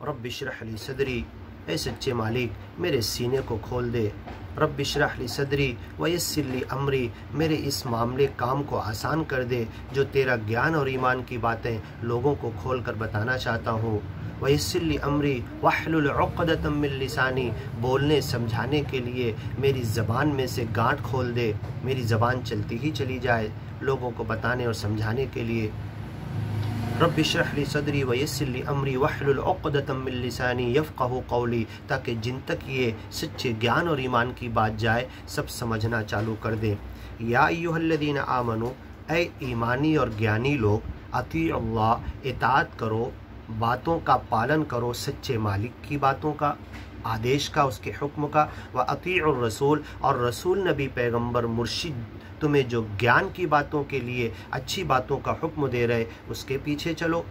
رب اشرح لی صدری، اے سچے مالک میرے سینے کو کھول دے، رب اشرح لی صدری ویسر لی امری، میرے اس معاملے کام کو آسان کر دے جو تیرا گیان اور ایمان کی باتیں لوگوں کو کھول کر بتانا چاہتا ہوں، ویسر لی امری واحلل عقدۃ من لسانی، بولنے سمجھانے کے لیے میری زبان میں سے گانٹھ کھول دے، میری زبان چلتی ہی چلی جائے لوگوں کو بتانے اور سمجھانے کے لیے۔ رب اشرح لی صدری ویسر لی امری واحلل عقدۃ من لسانی یفقہوا قولی، تاکہ جن تک یہ سچے گیان اور ایمان کی بات جائے سب سمجھنا چالو کر دیں۔ یا ایھا الذین آمنوا، اے ایمانی اور گیانی لوگ، اطیعوا، اطاعت کرو، باتوں کا پالن کرو سچے مالک کی باتوں کا، آدیش کا، اس کے حکم کا، واطیعوا الرسول، اور رسول نبی پیغمبر مرشد تمہیں جو گیان کی باتوں کے لیے اچھی باتوں کا حکم دے رہے اس کے پیچھے چلو،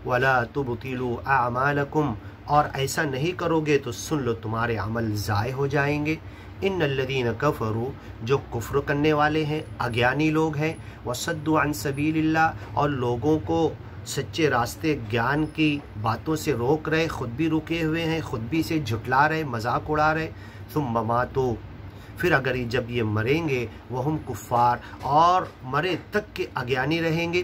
ولا تبطلوا اعمالکم، اور ایسا نہیں کرو گے تو سن لو تمہارے عمل ضائع ہو جائیں گے۔ ان الذین کفروا، جو کفر کرنے والے ہیں، اگیانی لوگ ہیں، وصدوا عن سبیل اللہ، اور لوگوں کو سچے راستے گیان کی باتوں سے روک رہے، خود بھی رکے ہوئے ہیں، خود بھی سے جھٹلا رہے، مذاق اڑا رہے، ثم ماتوا، پھر اگر جب یہ مریں گے وہم کفار، اور مرے تک کے اگیانی رہیں گے،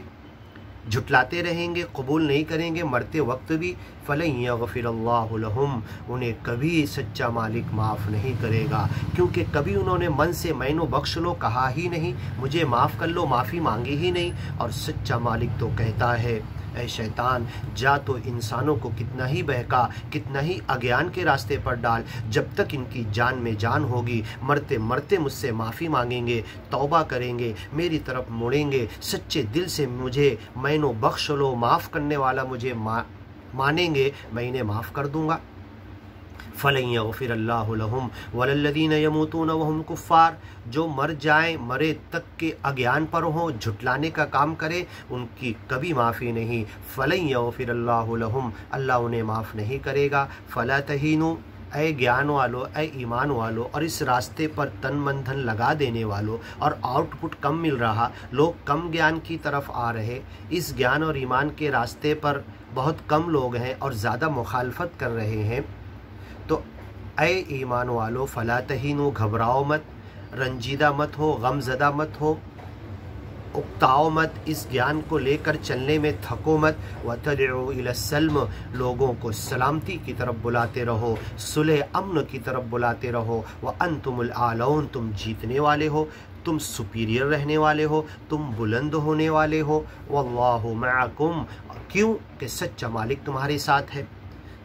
جھٹلاتے رہیں گے، قبول نہیں کریں گے مرتے وقت بھی، فلن یغفر اللہ لہم، انہیں کبھی سچا مالک معاف نہیں کرے گا، کیونکہ کبھی انہوں نے من سے مینو بخش لو کہا ہی نہیں، مجھے معاف کر لو معافی مانگی ہی نہیں، اور سچا مالک تو کہتا ہے اے شیطان جا تو انسانوں کو کتنا ہی بہکا، کتنا ہی اگیان کے راستے پر ڈال، جب تک ان کی جان میں جان ہوگی مرتے مرتے مجھ سے معافی مانگیں گے، توبہ کریں گے، میری طرف مڑیں گے، سچے دل سے مجھے مینو بخش لو، معاف کرنے والا مجھے مانیں گے، میں انہیں معاف کر دوں گا۔ فلن یغفر اللہ لہم وللذین یموتون وہم کفار، جو مر جائیں مرے تک کے اگیان پر ہوں، جھٹلانے کا کام کرے، ان کی کبھی معافی نہیں۔ فلن یغفر اللہ لہم، اللہ انہیں معاف نہیں کرے گا۔ فلا تہینوا، اے گیان والو، اے ایمان والو، اور اس راستے پر تن من دھن لگا دینے والو، اور آؤٹ پٹ کم مل رہا، لوگ کم گیان کی طرف آ رہے، اس گیان اور ایمان کے راستے پر بہت کم لوگ ہیں اور زیادہ مخالفت کر رہے ہیں، تو اے ایمان والو فلا تہینوا، گھبراؤ مت، رنجیدہ مت ہو، غم زدہ مت ہو، اکتاؤ مت، اس گیان کو لے کر چلنے میں تھکو مت، وتدعوا الی السلم، لوگوں کو سلامتی کی طرف بلاتے رہو، صلح امن کی طرف بلاتے رہو، وانتم الاعلون، تم جیتنے والے ہو، تم سپیریئر رہنے والے ہو، تم بلند ہونے والے ہو، واللہ معکم، کیوں کہ سچا مالک تمہارے ساتھ ہے۔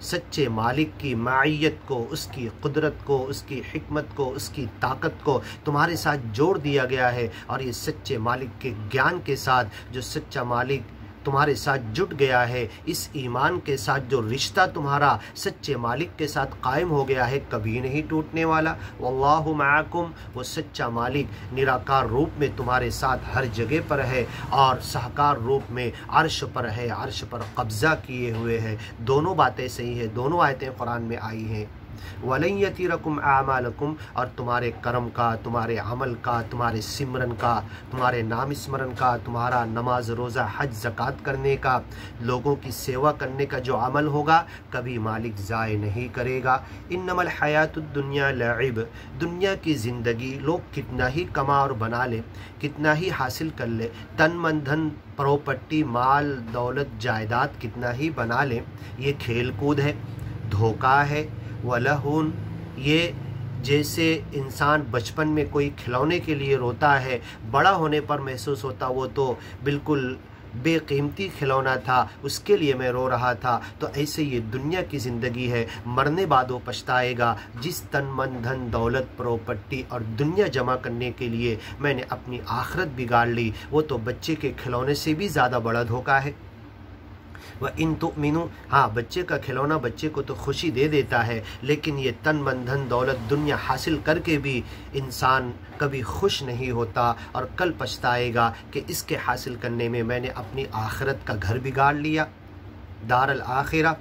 سچے مالک کی معیت کو، اس کی قدرت کو، اس کی حکمت کو، اس کی طاقت کو تمہارے ساتھ جوڑ دیا گیا ہے، اور یہ سچے مالک کے گیان کے ساتھ جو سچا مالک تمہارے ساتھ جٹ گیا ہے، اس ایمان کے ساتھ جو رشتہ تمہارا سچے مالک کے ساتھ قائم ہو گیا ہے کبھی نہیں ٹوٹنے والا۔ واللہ معکم، وہ سچا مالک نراکار روپ میں تمہارے ساتھ ہر جگہ پر ہے، اور سہکار روپ میں عرش پر ہے، عرش پر قبضہ کیے ہوئے ہے۔ دونوں باتیں صحیح ہیں، دونوں آیتیں قرآن میں آئی ہیں۔ وَلَن يَتِرَكُمْ أَعْمَالَكُمْ، اور تمہارے کرم کا، تمہارے عمل کا، تمہارے سمرن کا، تمہارے نام اسمرن کا، تمہارا نماز روزہ حج زکوٰۃ کرنے کا، لوگوں کی سیوا کرنے کا جو عمل ہوگا کبھی مالک ضائع نہیں کرے گا۔ انما الحیات الدنیا لعب، دنیا کی زندگی لوگ کتنا ہی کما اور بنا لیں، کتنا ہی حاصل کر لیں، تن من دھن پراپرٹی مال دولت جائیداد کتنا ہی بنا لیں، یہ کھیل کود ہے، دھوکہ ہے، وَلَهُن، یہ جیسے انسان بچپن میں کوئی کھلونے کے لیے روتا ہے، بڑا ہونے پر محسوس ہوتا وہ تو بالکل بے قیمتی کھلونا تھا، اس کے لیے میں رو رہا تھا، تو ایسے یہ دنیا کی زندگی ہے، مرنے بعد وہ پچھتائے گا، جس تن من دھن دولت پراپرٹی اور دنیا جمع کرنے کے لیے میں نے اپنی آخرت بگاڑ لی، وہ تو بچے کے کھلونے سے بھی زیادہ بڑا دھوکہ ہے۔ وَإِن تُؤْمِنُوا، ہاں بچے کا کھلونا بچے کو تو خوشی دے دیتا ہے، لیکن یہ تن من دھن دولت دنیا حاصل کر کے بھی انسان کبھی خوش نہیں ہوتا، اور کل پچھتائے گا کہ اس کے حاصل کرنے میں میں نے اپنی آخرت کا گھر بگاڑ لیا، دار الآخرہ۔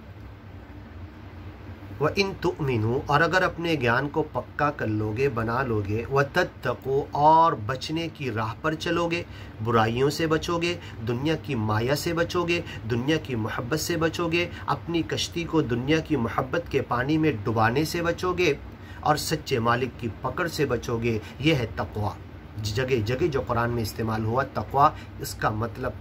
وَإِن تُؤْمِنُوا اور اگر اپنے گیان کو پکا کر لوگے، بنا لوگے، وَتَتَّقُوا اور بچنے کی راہ پر چلو گے، برائیوں سے بچو گے، دنیا کی مایا سے بچو گے، دنیا کی محبت سے بچو گے، اپنی کشتی کو دنیا کی محبت کے پانی میں ڈبانے سے بچو گے، اور سچے مالک کی پکڑ سے بچو گے، یہ ہے تقویٰ۔ جگہ جگہ جو قرآن میں استعمال ہوا تقویٰ، اس کا مطلب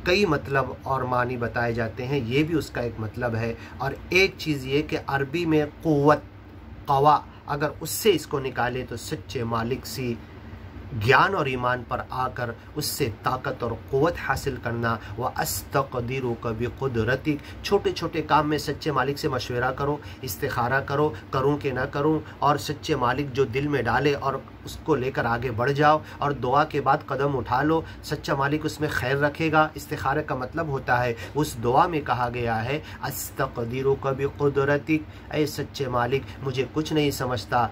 کئی مطلب اور معنی بتائے جاتے ہیں، یہ بھی اس کا ایک مطلب ہے۔ اور ایک چیز یہ کہ عربی میں قوت، قوا، اگر اس سے اس کو نکالے تو سچے مالک سی گیان اور ایمان پر آ کر اس سے طاقت اور قوت حاصل کرنا۔ وَأَسْتَقْدِرُكَ بِقُدْرَتِكَ چھوٹے چھوٹے کام میں سچے مالک سے مشورہ کرو، استخارہ کرو، کروں کہ نہ کروں، اور سچے مالک جو دل میں ڈالے اور اس کو لے کر آگے بڑھ جاؤ، اور دعا کے بعد قدم اٹھا لو، سچا مالک اس میں خیر رکھے گا۔ استخارہ کا مطلب ہوتا ہے، اس دعا میں کہا گیا ہے أَسْتَقْدِرُكَ بِقُدْرَتِكَ، اے سچے مالک مجھے کچھ نہیں سمجھتا،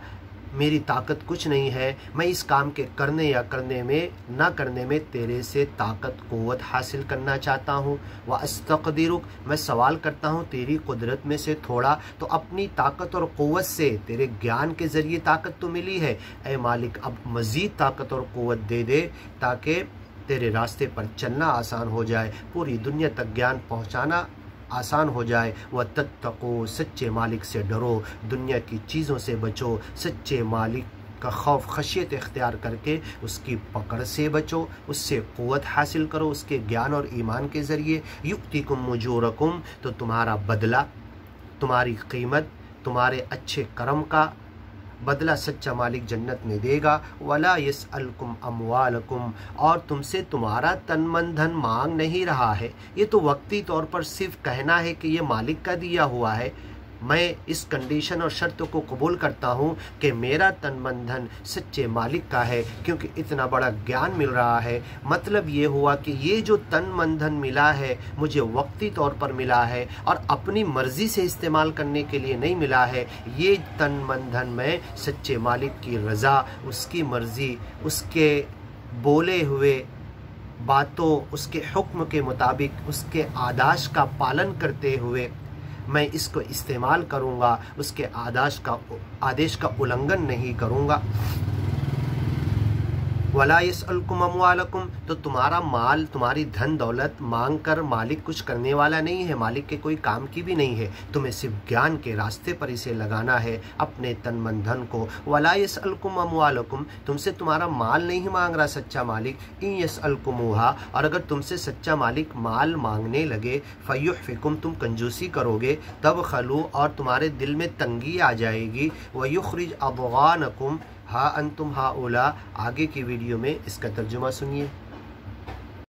میری طاقت کچھ نہیں ہے، میں اس کام کے کرنے یا کرنے میں نہ کرنے میں تیرے سے طاقت قوت حاصل کرنا چاہتا ہوں۔ وَأَسْتَقْدِرُكَ میں سوال کرتا ہوں تیری قدرت میں سے تھوڑا، تو اپنی طاقت اور قوت سے، تیرے گیان کے ذریعے طاقت تو ملی ہے، اے مالک اب مزید طاقت اور قوت دے دے تاکہ تیرے راستے پر چلنا آسان ہو جائے، پوری دنیا تک گیان پہنچانا آسان ہو جائے۔ وَتَتَّقُوا سچے مالک سے ڈرو، دنیا کی چیزوں سے بچو، سچے مالک کا خوف خشیت اختیار کر کے اس کی پکڑ سے بچو، اس سے قوت حاصل کرو اس کے گیان اور ایمان کے ذریعے۔ یُؤْتِکُم أُجُورَکُم تو تمہارا بدلہ، تمہاری قیمت، تمہارے اچھے کرم کا بدلہ سچا مالک جنت میں دے گا۔ وَلَا يَسْأَلْكُمْ اموالکم اور تم سے تمہارا تن من دھن مانگ نہیں رہا ہے، یہ تو وقتی طور پر صرف کہنا ہے کہ یہ مالک کا دیا ہوا ہے، میں اس کنڈیشن اور شرط کو قبول کرتا ہوں کہ میرا تن من دھن سچے مالک کا ہے، کیونکہ اتنا بڑا گیان مل رہا ہے۔ مطلب یہ ہوا کہ یہ جو تن من دھن ملا ہے مجھے وقتی طور پر ملا ہے اور اپنی مرضی سے استعمال کرنے کے لیے نہیں ملا ہے، یہ تن من دھن میں سچے مالک کی رضا، اس کی مرضی، اس کے بولے ہوئے باتوں، اس کے حکم کے مطابق، اس کے آداش کا پالن کرتے ہوئے میں اس کو استعمال کروں گا، اس کے آدیش کا النگھن نہیں کروں گا۔ وَلَا يَسْأَلْكُمْ اموالکم تو تمہارا مال، تمہاری دھن دولت مانگ کر مالک کچھ کرنے والا نہیں ہے، مالک کے کوئی کام کی بھی نہیں ہے، تمہیں صرف گیان کے راستے پر اسے لگانا ہے، اپنے تن من دھن کو۔ وَلَا يَسْأَلْكُمْ اموالکم تم سے تمہارا مال نہیں مانگ رہا سچا مالک، إِن يَسْأَلْكُمُوهَا اور اگر تم سے سچا مالک مال مانگنے لگے، فَيُحْفِكُمْ تم کنجوسی کرو گے، تبخلوا اور تمہارے دل میں تنگی آ جائے گی، وَيُخْرِجْ أَضْغَانَكُمْ ہا انتم ہاؤلاء آگے کی ویڈیو میں اس کا ترجمہ سنیے۔